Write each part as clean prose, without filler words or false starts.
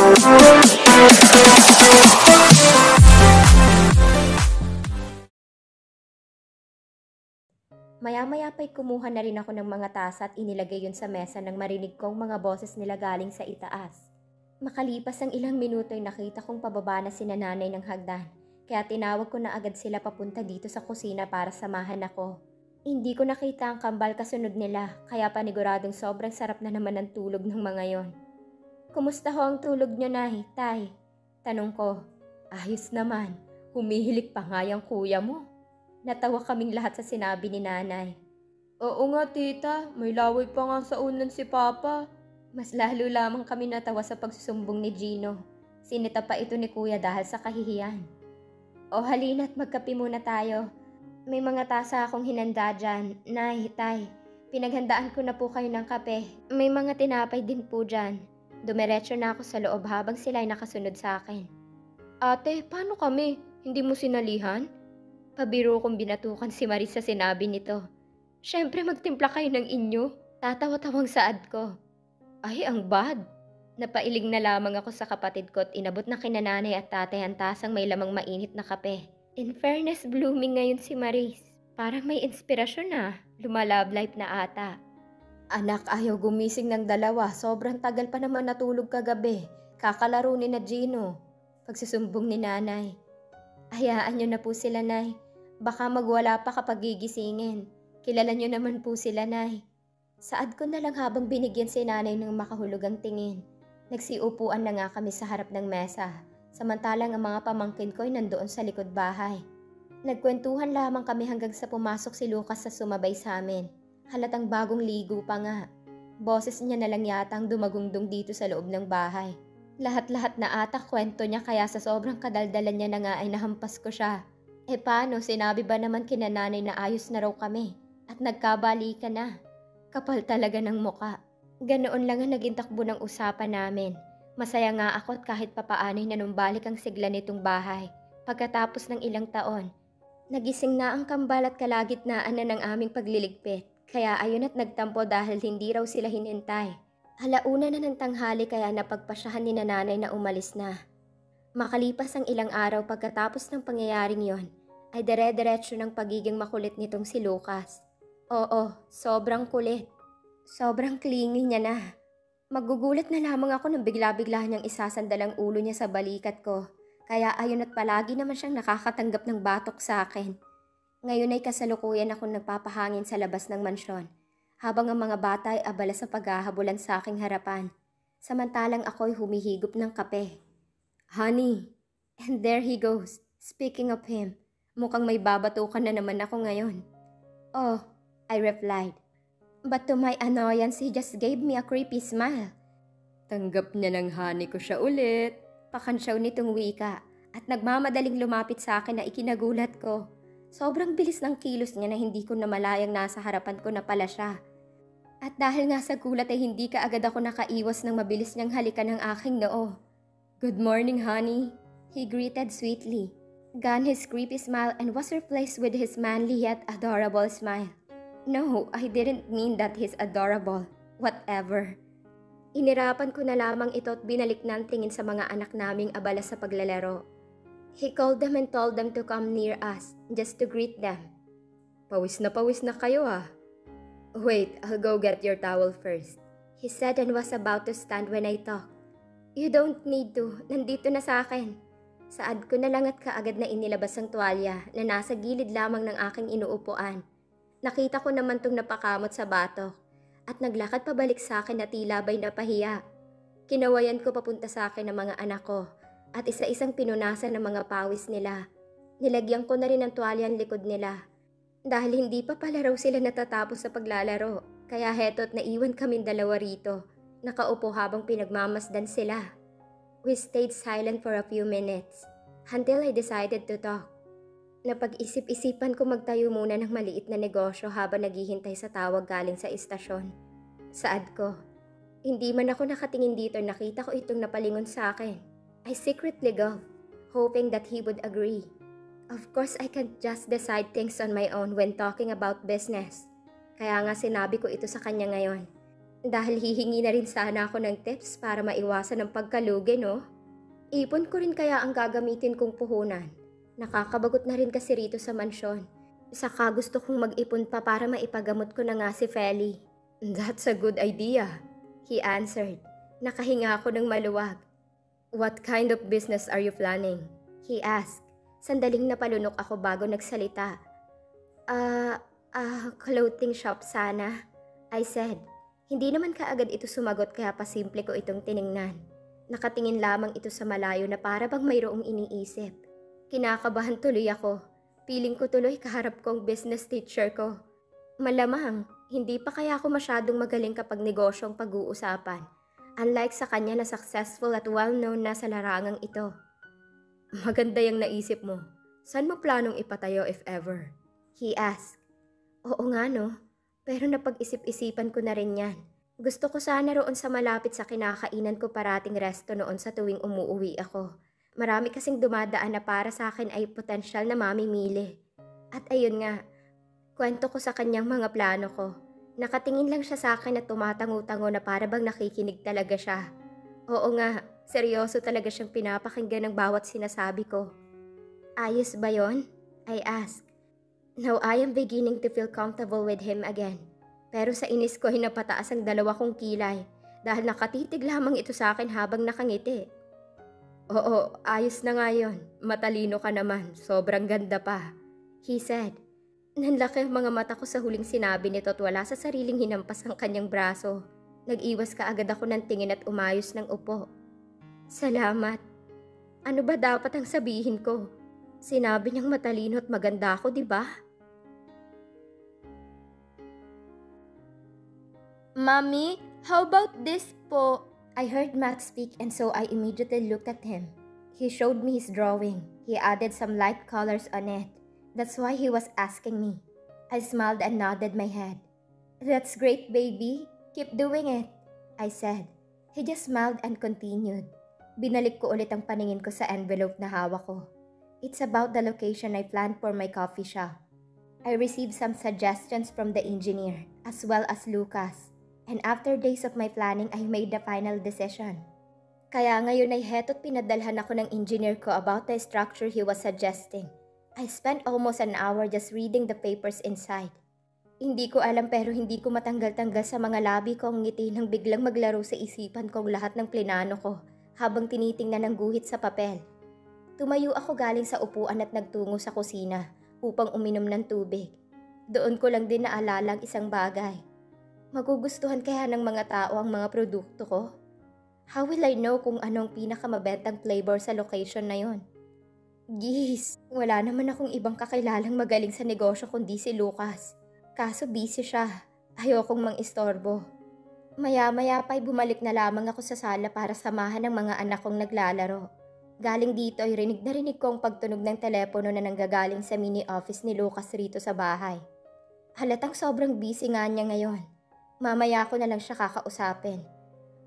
Maya-maya pa'y kumuha na rin ako ng mga tasa at inilagay yun sa mesa nang marinig kong mga boses nila galing sa itaas. Makalipas ang ilang minuto ay nakita kong pababa na sina nanay ng hagdan, kaya tinawag ko na agad sila papunta dito sa kusina para samahan ako. Hindi ko nakita ang kambal kasunod nila, kaya paniguradong sobrang sarap na naman ang tulog ng mga yon. "Kumusta ho ang tulog nyo, Nay, Tay?" Tanong ko. "Ayos naman, humihilik pa nga yung kuya mo." Natawa kaming lahat sa sinabi ni nanay. "Oo nga tita, may laway pa nga sa unan si Papa." Mas lalo lamang kami natawa sa pagsusumbong ni Gino. Sinita pa ito ni kuya dahil sa kahihiyan. "O halina't magkape muna tayo. May mga tasa akong hinanda dyan. Nay, Tay, pinaghandaan ko na po kayo ng kape. May mga tinapay din po dyan." Dumiretso na ako sa loob habang sila ay nakasunod sa akin. "Ate, paano kami? Hindi mo sinalihan?" Pabiro kong binatukan si Maris sa sinabi nito. "Syempre magtimpla kayo ng inyo." Tatawa-tawang saad ko. "Ay, ang bad." Napailing na lamang ako sa kapatid ko at inabot na kina nanay at tatay ang tasang may lamang mainit na kape. In fairness, blooming ngayon si Maris. Parang may inspirasyon na. Lumalove life na ata. "Anak, ayaw gumising ng dalawa. Sobrang tagal pa naman natulog kagabi. Kakalaro ni na Gino." Pagsusumbong ni nanay. "Hayaan nyo na po sila, Nay. Baka magwala pa kapag gigisingin. Kilala nyo naman po sila, Nay." Saad ko na lang habang binigyan si nanay ng makahulugang tingin. Nagsiupuan na nga kami sa harap ng mesa, samantalang ang mga pamangkin ko ay nandoon sa likod bahay. Nagkwentuhan lamang kami hanggang sa pumasok si Lucas sa sumabay sa amin. Halatang bagong ligo pa nga. Boses niya na lang yata ang dumagungdong dito sa loob ng bahay. Lahat-lahat na ata kwento niya kaya sa sobrang kadaldalan niya na nga ay nahampas ko siya. Paano, sinabi ba naman kina nanay na ayos na raw kami at nagkabalikan na? Kapal talaga ng muka. Ganoon lang ang naging takbo ng usapan namin. Masaya nga ako at kahit papaano'y nanumbalik ang sigla nitong bahay. Pagkatapos ng ilang taon, nagising na ang kambal at kalagitnaan na ng aming pagliligpit. Kaya ayun at nagtampo dahil hindi raw sila hinintay. Alauna na ng tanghali kaya napagpasyahan ni nanay na umalis na. Makalipas ang ilang araw pagkatapos ng pangyayaring yon, ay dire-diretso ng pagiging makulit nitong si Lucas. Oo, sobrang kulit. Sobrang clingy niya na. Magugulat na lamang ako nang bigla-bigla niyang isasandal ang ulo niya sa balikat ko. Kaya ayun at palagi naman siyang nakakatanggap ng batok sa akin. Ngayon ay kasalukuyan akong nagpapahangin sa labas ng mansyon, habang ang mga bata ay abala sa paghahabulan sa aking harapan. Samantalang ako'y humihigop ng kape. "Honey," and there he goes. Speaking of him, mukhang may babatukan na naman ako ngayon. "Oh," I replied. But to my annoyance, he just gave me a creepy smile. Tanggap niya ng honey ko siya ulit. Pakansyaw nitong wika at nagmamadaling lumapit sa akin na ikinagulat ko. Sobrang bilis ng kilos niya na hindi ko namalayang nasa harapan ko na pala siya. At dahil nga sa gulat ay hindi kaagad ako nakaiwas ng mabilis niyang halikan ng aking noo. "Good morning, honey," he greeted sweetly. Gone his creepy smile and was replaced with his manly yet adorable smile. No, I didn't mean that he's adorable. Whatever. Inirapan ko na lamang ito at binalik na ang tingin sa mga anak naming abala sa paglalaro. He called them and told them to come near us, just to greet them. Pawis na kayo ah." "Wait, I'll go get your towel first," he said and was about to stand when I talked. "You don't need to, nandito na sa akin." Saad ko na lang at kaagad na inilabas ang tuwalya na nasa gilid lamang ng aking inuupuan. Nakita ko naman tong napakamot sa batok at naglakad pabalik sa akin na tila ba'y napahiya. Kinawayan ko papunta sa akin ng mga anak ko at isa-isang pinunasan ng mga pawis nila. Nilagyan ko na rin ng tuwalya ang likod nila dahil hindi pa pala raw sila natatapos sa paglalaro. Kaya heto't naiwan kaming dalawa rito, nakaupo habang pinagmamasdan sila. We stayed silent for a few minutes until I decided to talk. Napag-isip-isipan ko magtayo muna ng maliit na negosyo habang naghihintay sa tawag galing sa istasyon. Saad ko, hindi man ako nakatingin dito, nakita ko itong napalingon sa akin. I secretly gulped, hoping that he would agree. Of course, I can't just decide things on my own when talking about business. Kaya nga sinabi ko ito sa kanya ngayon. Dahil hihingi na rin sana ako ng tips para maiwasan ang pagkalugi, no? Ipon ko rin kaya ang gagamitin kong puhunan. Nakakabagot na rin kasi rito sa mansyon. Saka gusto kong mag-ipon pa para maipagamot ko na nga si Feli. That's a good idea, he answered. Nakahinga ako ng maluwag. What kind of business are you planning? He asked. Sandaling napalunok ako bago nagsalita. Clothing shop sana, I said. Hindi naman kaagad ito sumagot kaya pasimple ko itong tiningnan. Nakatingin lamang ito sa malayo na para bang mayroong iniisip. Kinakabahan tuloy ako. Piling ko tuloy kaharap kong business teacher ko. Malamang, hindi pa kaya ako masyadong magaling kapag negosyong pag-uusapan. Unlike sa kanya na successful at well-known na sa larangang ito. Maganda yung naisip mo. Saan mo planong ipatayo if ever? He asked. Oo nga no, pero napag-isip-isipan ko na rin yan. Gusto ko sana roon sa malapit sa kinakainan ko parating resto noon sa tuwing umuuwi ako. Marami kasing dumadaan na para sa akin ay potensyal na mamimili. At ayun nga, kwento ko sa kanyang mga plano ko. Nakatingin lang siya sa akin at tumatango-tango na para bang nakikinig talaga siya. Oo nga, seryoso talaga siyang pinapakinggan ng bawat sinasabi ko. Ayos ba yon? I asked. Now I am beginning to feel comfortable with him again. Pero sa inis ko ay napataas ang dalawa kong kilay dahil nakatitig lamang ito sa akin habang nakangiti. Oo, ayos na nga yun. Matalino ka naman. Sobrang ganda pa. He said. Nanlaki ang mga mata ko sa huling sinabi nito at wala sa sariling hinampas ang kanyang braso. Nag-iwas ka agad ako ng tingin at umayos ng upo. Salamat. Ano ba dapat ang sabihin ko? Sinabi niyang matalino at maganda ako, di ba? Mommy, how about this po? I heard Max speak and so I immediately looked at him. He showed me his drawing. He added some light colors on it. That's why he was asking me. I smiled and nodded my head. That's great, baby. Keep doing it, I said. He just smiled and continued. Binalik ko ulit ang paningin ko sa envelope na hawak ko. It's about the location I planned for my coffee shop. I received some suggestions from the engineer as well as Lucas. And after days of my planning, I made the final decision. Kaya ngayon ay heto't pinadalhan ako ng engineer ko about the structure he was suggesting. I spent almost an hour just reading the papers inside. Hindi ko alam pero hindi ko matanggal-tanggal sa mga labi ko ang ngiti nang biglang maglaro sa isipan kong lahat ng plinano ko habang tinitingnan ng guhit sa papel. Tumayo ako galing sa upuan at nagtungo sa kusina upang uminom ng tubig. Doon ko lang din naalala ang isang bagay. Magugustuhan kaya ng mga tao ang mga produkto ko? How will I know kung anong pinakamabentang flavor sa location na yon? Geez, wala naman akong ibang kakilalang magaling sa negosyo kundi si Lucas. Kaso busy siya. Ayokong mang-istorbo. Maya-maya pa'y bumalik na lamang ako sa sala para samahan ng mga anak kong naglalaro. Galing dito ay rinig na rinig ko ang pagtunog ng telepono na nanggagaling sa mini office ni Lucas rito sa bahay. Halatang sobrang busy nga niya ngayon. Mamaya ko na lang siya kakausapin.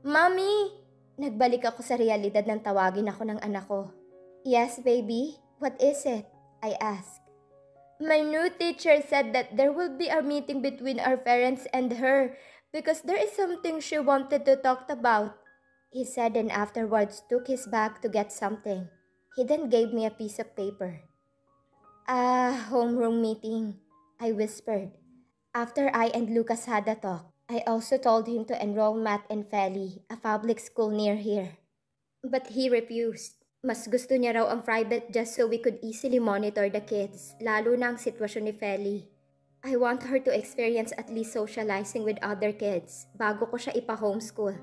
Mommy! Nagbalik ako sa realidad nang tawagin ako ng anak ko. Yes, baby? What is it? I asked. My new teacher said that there will be a meeting between our parents and her because there is something she wanted to talk about. He said and afterwards took his bag to get something. He then gave me a piece of paper. Homeroom meeting, I whispered. After I and Lucas had a talk, I also told him to enroll Matt in Feli, a public school near here. But he refused. Mas gusto niya raw ang private just so we could easily monitor the kids, lalo na ang sitwasyon ni Feli. I want her to experience at least socializing with other kids bago ko siya ipa-homeschool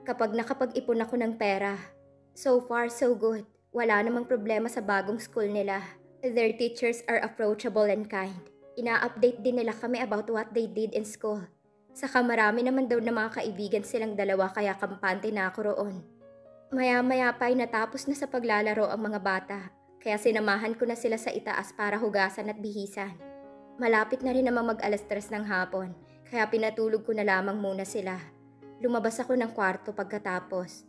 kapag nakapag-ipon ako ng pera. So far, so good. Wala namang problema sa bagong school nila. Their teachers are approachable and kind. Ina-update din nila kami about what they did in school. Saka marami naman daw na mga kaibigan silang dalawa kaya kampante na ako roon. Maya-maya pa'y natapos na sa paglalaro ang mga bata, kaya sinamahan ko na sila sa itaas para hugasan at bihisan. Malapit na rin namang mag-alas 3 ng hapon, kaya pinatulog ko na lamang muna sila. Lumabas ako ng kwarto pagkatapos.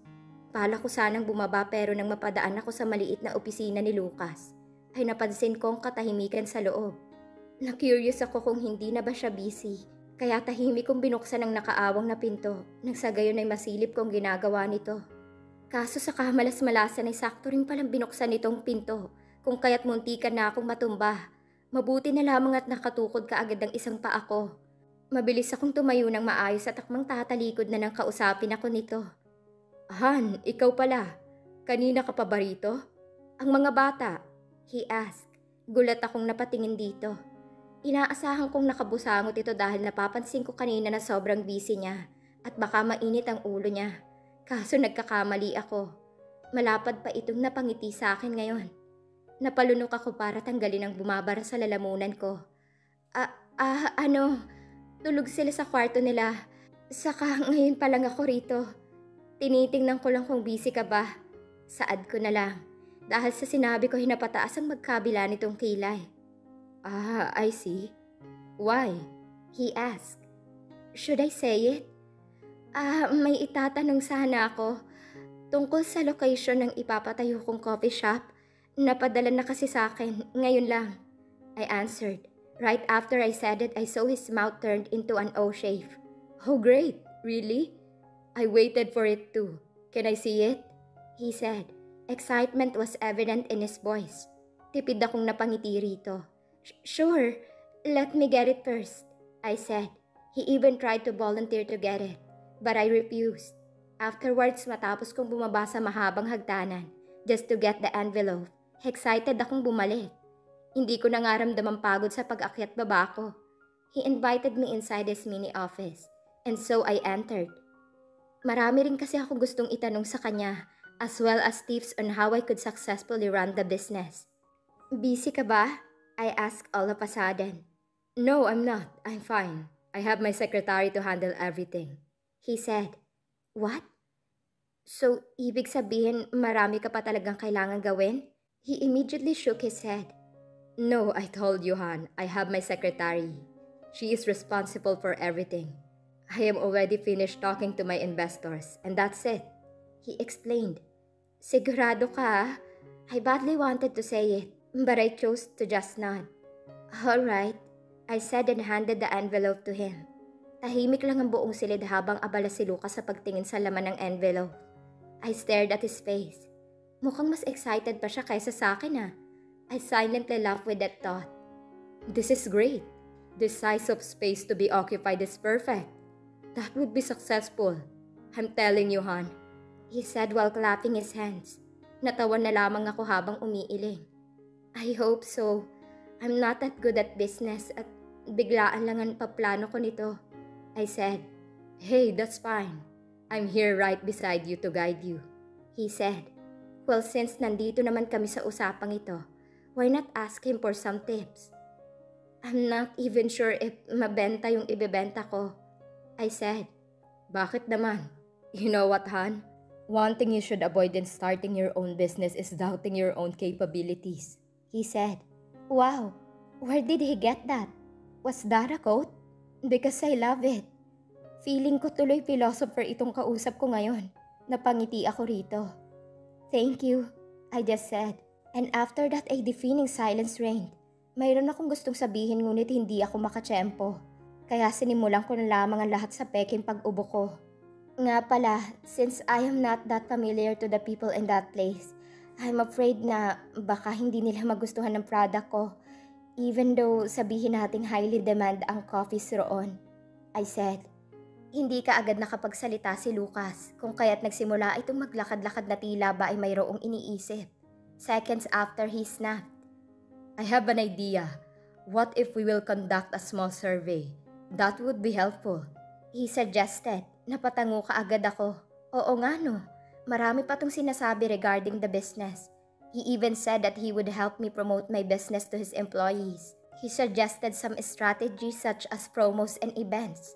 Pala ko sanang bumaba pero nang mapadaan ako sa maliit na opisina ni Lucas, ay napansin kong katahimikan sa loob. Na-curious ako kung hindi na ba siya busy. Kaya tahimik kong binuksan ang nakaawang na pinto nang sa gayon ay masilip kong ginagawa nito. Kaso sa kamalas-malasan ay sakto rin palang binuksan itong pinto kung kaya't muntikan na akong matumba. Mabuti na lamang at nakatukod kaagad ang isang paa ko. Mabilis akong tumayo ng maayos at akmang tatalikod na nang kausapin ako nito. Han, ikaw pala. Kanina ka pa ba rito? Ang mga bata, he asked. Gulat akong napatingin dito. Inaasahan kong nakabusangot ito dahil napapansin ko kanina na sobrang busy niya at baka mainit ang ulo niya. Kaso nagkakamali ako. Malapad pa itong napangiti sa akin ngayon. Napalunok ako para tanggalin ang bumabara sa lalamunan ko. Tulog sila sa kwarto nila. Saka ngayon pa lang ako rito. Tinitingnan ko lang kung busy ka ba. Saad ko na lang. Dahil sa sinabi ko hinapataas ang magkabila nitong kilay. I see. Why? He asked. Should I say it? May itatanong sana ako. Tungkol sa location ng ipapatayo kong coffee shop. Napadala na kasi sa akin, ngayon lang. I answered. Right after I said it, I saw his mouth turned into an O shape. Oh great, really? I waited for it too. Can I see it? He said. Excitement was evident in his voice. Tipid akong napangiti rito. Sure, let me get it first, I said. He even tried to volunteer to get it, but I refused. Afterwards, matapos kong bumaba sa mahabang hagdanan, just to get the envelope, excited akong bumalik. Hindi ko nangaramdam ang pagod sa pag-akyat baba ko. He invited me inside his mini office, and so I entered. Marami rin kasi ako gustong itanong sa kanya, as well as tips on how I could successfully run the business. Busy ka ba? I asked all of a sudden. No, I'm not. I'm fine. I have my secretary to handle everything. He said. What? So, ibig sabihin marami ka pa talagang kailangan gawin? He immediately shook his head. No, I told you, Han. I have my secretary. She is responsible for everything. I am already finished talking to my investors, and that's it. He explained. Sigurado ka? I badly wanted to say it. But I chose to just nod. All right, I said and handed the envelope to him. Tahimik lang ang buong silid habang abala si Lucas sa pagtingin sa laman ng envelope. I stared at his face. Mukhang mas excited pa siya kaysa sa akin . I silently laughed with that thought. This is great. This size of space to be occupied is perfect. That would be successful. I'm telling you, Han. He said while clapping his hands. Natawan na lamang ako habang umiiling. I hope so. I'm not that good at business at biglaan lang ang paplano ko nito. I said, Hey, that's fine. I'm here right beside you to guide you. He said, Well, since nandito naman kami sa usapang ito, why not ask him for some tips? I'm not even sure if mabenta yung ibebenta ko. I said, Bakit naman? You know what, Han? One thing you should avoid in starting your own business is doubting your own capabilities. He said, Wow, where did he get that? Was that a quote? Because I love it. Feeling ko tuloy philosopher itong kausap ko ngayon. Napangiti ako rito. Thank you, I just said. And after that a deafening silence reigned. Mayroon akong gustong sabihin ngunit hindi ako makatsyempo. Kaya sinimulan ko na lamang ang lahat sa peking pag-ubo ko. Nga pala, since I am not that familiar to the people in that place, I'm afraid na baka hindi nila magustuhan ng product ko, even though sabihin nating highly demand ang coffees roon. I said. Hindi ka agad nakapagsalita si Lucas, kung kaya't nagsimula itong maglakad-lakad na tila ba ay mayroong iniisip. Seconds after he snapped. I have an idea. What if we will conduct a small survey? That would be helpful. He suggested. Napatango ka agad ako. Oo nga no. Marami pa tong sinasabi regarding the business. He even said that he would help me promote my business to his employees. He suggested some strategies such as promos and events.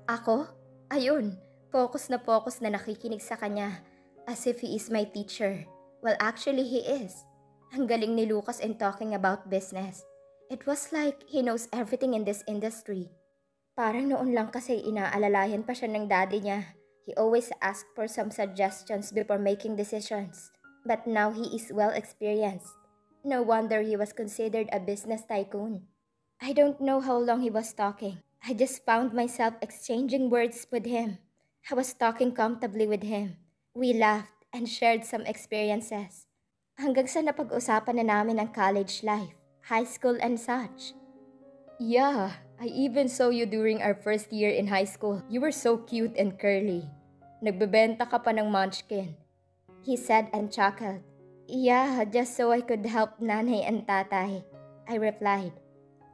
Ako? Ayun, focus na nakikinig sa kanya as if he is my teacher. Well, actually he is. Ang galing ni Lucas in talking about business. It was like he knows everything in this industry. Parang noon lang kasi inaalalayan pa siya ng daddy niya. He always asked for some suggestions before making decisions. But now he is well experienced. No wonder he was considered a business tycoon. I don't know how long he was talking, I just found myself exchanging words with him. I was talking comfortably with him. We laughed and shared some experiences. Hanggang sa napag-usapan na namin ang college life, high school and such. Yeah, I even saw you during our first year in high school. You were so cute and curly. Nagbebenta ka pa ng munchkin. He said and chuckled. Yeah, just so I could help nanay and tatay. I replied.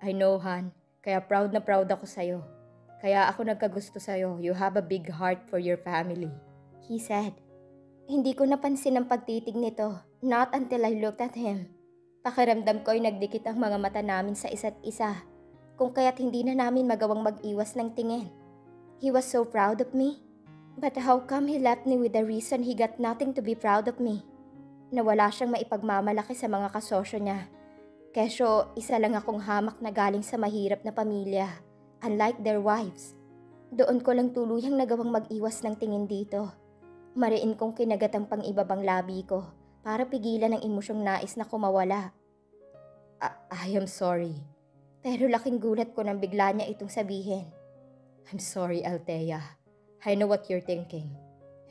I know, Han. Kaya proud na proud ako sa'yo. Kaya ako nagkagusto sa'yo. You have a big heart for your family. He said. Hindi ko napansin ang pagtitig nito. Not until I looked at him. Pakiramdam ko'y nagdikit ang mga mata namin sa isa't isa. Kung kaya't hindi na namin magawang mag-iwas ng tingin. He was so proud of me. But how come he left me with the reason he got nothing to be proud of me? Nawala siyang maipagmamalaki sa mga kasosyo niya. Kesyo, isa lang akong hamak na galing sa mahirap na pamilya, unlike their wives. Doon ko lang tuluyang nagawang mag-iwas ng tingin dito. Mariin kong kinagat ang pang-ibabang labi ko para pigilan ang emosyong nais na kumawala. I am sorry. Pero laking gulat ko nang bigla niya itong sabihin. I'm sorry, Althea. I know what you're thinking.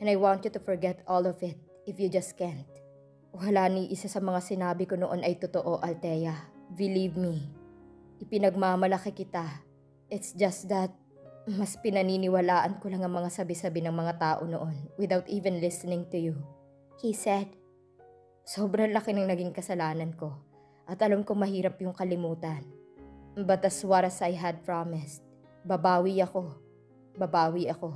And I want you to forget all of it if you just can't. Wala ni isa sa mga sinabi ko noon ay totoo, Althea. Believe me. Ipinagmamalaki kita. It's just that mas pinaniniwalaan ko lang ang mga sabi-sabi ng mga tao noon without even listening to you. He said. Sobrang laki ng naging kasalanan ko at alam kong mahirap yung kalimutan. But as what as I had promised, babawi ako. Babawi ako.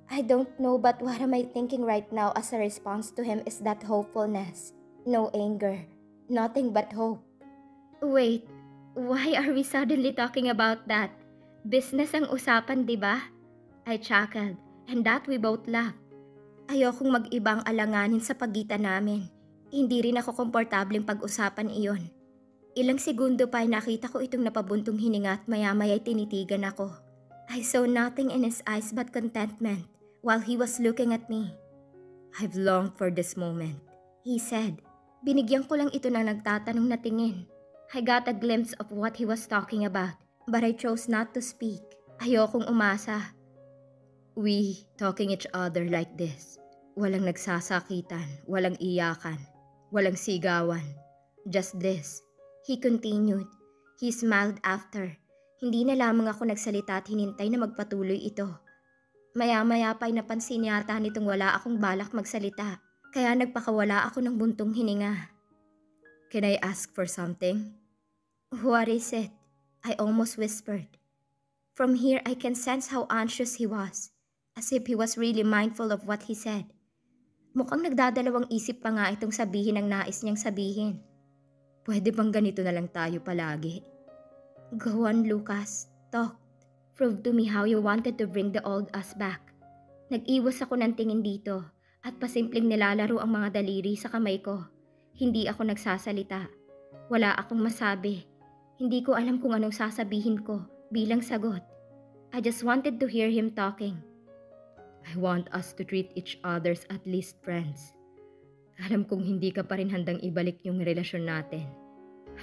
I don't know, but what am I thinking right now as a response to him is that hopefulness. No anger. Nothing but hope. Wait, why are we suddenly talking about that? Business ang usapan, di ba? I chuckled, and that we both laughed. Ayokong mag-ibang alanganin sa pagitan namin. Hindi rin ako komportableng pag-usapan iyon. Ilang segundo pa ay nakita ko itong napabuntong hininga at maya-maya'y tinitigan ako. I saw nothing in his eyes but contentment while he was looking at me. I've longed for this moment, he said. Binigyan ko lang ito ng nagtatanong na tingin. I got a glimpse of what he was talking about, but I chose not to speak. Ayokong umasa. We talking each other like this. Walang nagsasakitan, walang iyakan, walang sigawan. Just this. He continued. He smiled after. Hindi na lamang ako nagsalita at hinintay na magpatuloy ito. Maya-maya pa'y napansin yata nitong wala akong balak magsalita, kaya nagpakawala ako ng buntong hininga. Can I ask for something? What is it? I almost whispered. From here I can sense how anxious he was, as if he was really mindful of what he said. Mukhang nagdadalawang isip pa nga itong sabihin ang nais niyang sabihin. Pwede bang ganito na lang tayo palagi? Go on, Lucas. Talk. Prove to me how you wanted to bring the old us back. Nag-iwas ako ng tingin dito at pasimpleng nilalaro ang mga daliri sa kamay ko. Hindi ako nagsasalita. Wala akong masabi. Hindi ko alam kung anong sasabihin ko bilang sagot. I just wanted to hear him talking. I want us to treat each other as at least friends. Alam kong hindi ka pa rin handang ibalik yung relasyon natin.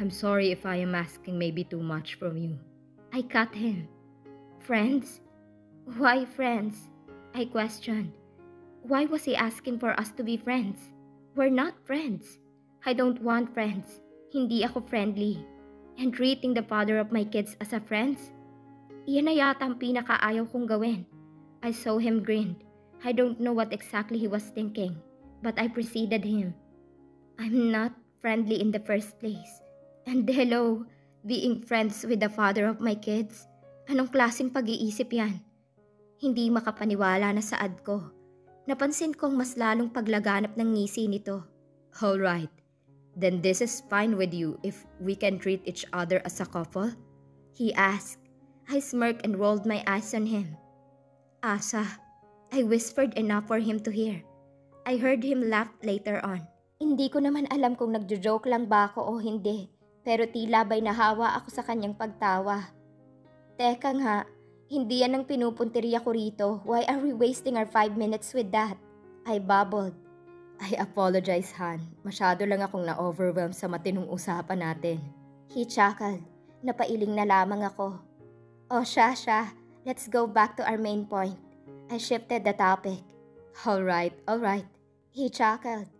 I'm sorry if I am asking maybe too much from you. I cut him. Friends? Why friends? I questioned. Why was he asking for us to be friends? We're not friends. I don't want friends. Hindi ako friendly. And treating the father of my kids as a friends? Iyan na yata ang pinakaayaw kong gawin. I saw him grinned. I don't know what exactly he was thinking, but I preceded him. I'm not friendly in the first place. And hello, being friends with the father of my kids? Anong klaseng pag-iisip yan? Hindi makapaniwala na saad ko. Napansin kong mas lalong paglaganap ng ngisi nito. Alright, then this is fine with you if we can treat each other as a couple? He asked. I smirked and rolled my eyes on him. Asa, I whispered enough for him to hear. I heard him laugh later on. Hindi ko naman alam kung nagjo-joke lang ba ako o hindi, pero tila ba'y nahawa ako sa kanyang pagtawa. Teka nga, hindi yan ang pinupunteriya ko rito. Why are we wasting our 5 minutes with that? I babbled. I apologize, Han. Masyado lang akong na-overwhelm sa matinong usapan natin. He chuckled. Napailing na lamang ako. Oh, Shasha, let's go back to our main point. I shifted the topic. All right, he chuckled.